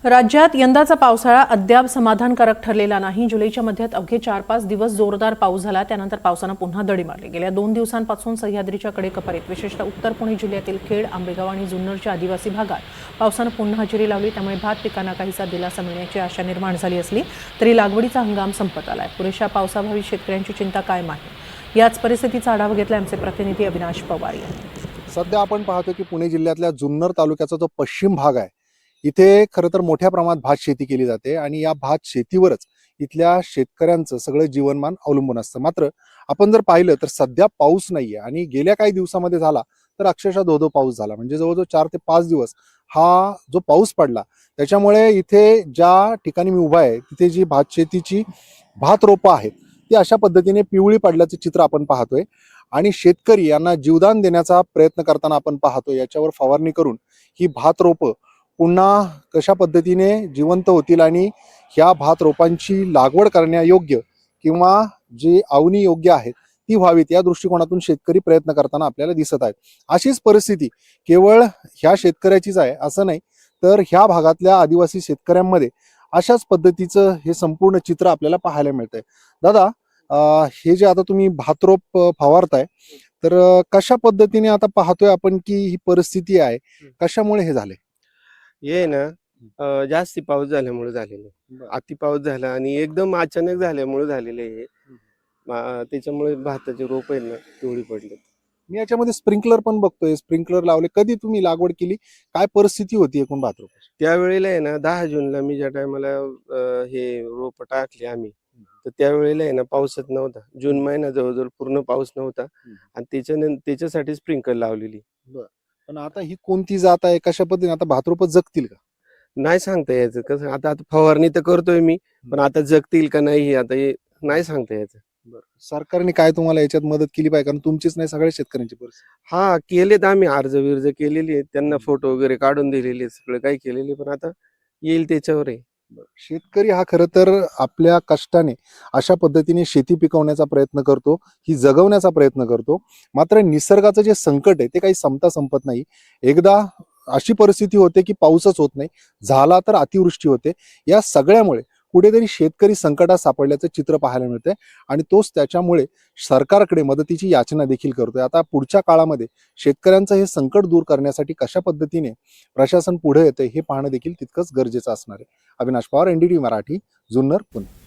राज्यात यंदाचा पावसाळा अद्याप समाधानकारक ठरलेला नाही। जुलैच्या मध्यात अवघे 4-5 दिवस जोरदार पाऊस झाला, त्यानंतर पावसानं पुन्हा दडी मारली। गेल्या 2 दिवसांपासून सह्याद्रीच्या कडेकपारीत विशेषतः उत्तर पुणे जिल्ह्यातील खेड, आंबेगाव आणि जुन्नरच्या आदिवासी भागात पावसानं पुन्हा हजेरी लावली। त्यामुळे भात पिकांना काहीसा दिलासा मिळण्याची आशा निर्माण झाली असली तरी लागवडीचा हंगाम संपत आलाय। पुरेशा पावसाभावी शेतकऱ्यांची चिंता कायम आहे। याच परिस्थितीचा आढावा घेतला आमचे प्रतिनिधी अविनाश पवार यांनी। सध्या आपण पाहतो की पुणे जिल्ह्यातल्या जुन्नर तालुक्याचा जो पश्चिम भाग आहे, इथे खरं तर मोठ्या प्रमाणात भात शेती केली जाते आणि या भात शेतीवरच इथल्या शेतकऱ्यांचं सगळं जीवनमान अवलंबून असतं। मात्र आपण जर पाहिलं तर सध्या पाऊस नाहीये आणि गेल्या काही दिवसामध्ये झाला तर अक्षरशः धो पाऊस झाला, म्हणजे जवळजवळ 4 ते 5 दिवस हा जो पाऊस पडला त्याच्यामुळे इथे ज्या ठिकाणी मी उभा आहे तिथे जी भात शेतीची भात रोपं आहेत ती अशा पद्धतीने पिवळी पडल्याचं चित्र आपण पाहतोय आणि शेतकरी यांना जीवदान देण्याचा प्रयत्न करताना आपण पाहतोय। याच्यावर फवारणी करून ही भात रोपं पुन्हा कशा पद्धतीने जिवंत होतील आणि ह्या भात रोपांची लागवड करण्यायोग्य किंवा जी आवनी योग्य आहेत ती व्हावीत या दृष्टिकोनातून शेतकरी प्रयत्न करताना आपल्याला दिसत आहेत। अशीच परिस्थिती केवळ ह्या शेतकऱ्याचीच आहे असं नाही, तर ह्या भागातल्या आदिवासी शेतकऱ्यांमध्ये अशाच पद्धतीचं हे संपूर्ण चित्र आपल्याला पाहायला मिळतंय। दादा, हे जे आता तुम्ही भातरोप फवारताय तर कशा पद्धतीने आता पाहतोय आपण की ही परिस्थिती आहे, कशामुळे हे झाले? ये ना जास्ती पाऊस झाल्यामुळे झालेलं आहे। अति पाऊस झाला आणि एकदम अचानक झाल्यामुळे झालेलं आहे हे। त्याच्यामुळे भाताचे रोप आहेत ना पिवळी पडले। मी याच्यामध्ये स्प्रिंकलर पण बघतोय, स्प्रिंकलर लावले। कधी तुम्ही लागवड केली, काय परिस्थिती होती एकूण भात रोपाची? त्यावेळेला आहे ना 10 जूनला मी ज्या टायमाला हे रोप टाकले आम्ही, तर त्यावेळेला आहे ना पाऊसच नव्हता। जून महिना जवळजवळ पूर्ण पाऊस नव्हता आणि त्याच्यासाठी स्प्रिंकल लावलेली। पण आता ही कोणती जात आहे, कशा पद्धतीने आता भात रोप जगतील का? नाही सांगता यायचं कसं, आता आता फवारणी तर करतोय मी, पण आता जगतील का नाही हे आता हे नाही सांगता यायचं। सरकारने काय तुम्हाला याच्यात मदत केली पाहिजे, कारण तुमचीच नाही सगळ्या शेतकऱ्यांची परिस्थिती? हा केलेत आम्ही अर्ज विर्ज केलेली आहेत, त्यांना फोटो वगैरे काढून दिलेले आहेत, सगळं काही केलेले, पण आता येईल त्याच्यावर आहे। शेतकरी हा खरं तर आपल्या कष्टाने अशा पद्धतीने शेती पिकवण्याचा प्रयत्न करतो, ही जगवण्याचा प्रयत्न करतो। मात्र निसर्गाचं जे संकट आहे ते काही संपत नाही। एकदा अशी परिस्थिती होते की पाऊसच होत नाही, झाला तर अतिवृष्टी होते। या सगळ्यामुळे कुठेतरी शेतकरी संकटात सापडल्याचं चित्र पाहायला मिळतंय आणि तोच त्याच्यामुळे सरकारकडे मदतीची याचना देखील करतोय। आता पुढच्या काळामध्ये शेतकऱ्यांचं हे संकट दूर करण्यासाठी कशा पद्धतीने प्रशासन पुढे येते हे पाहणं देखील तितकंच गरजेचं असणार आहे। अविनाश पवार, NDTV मराठी, जुन्नर, पुणे।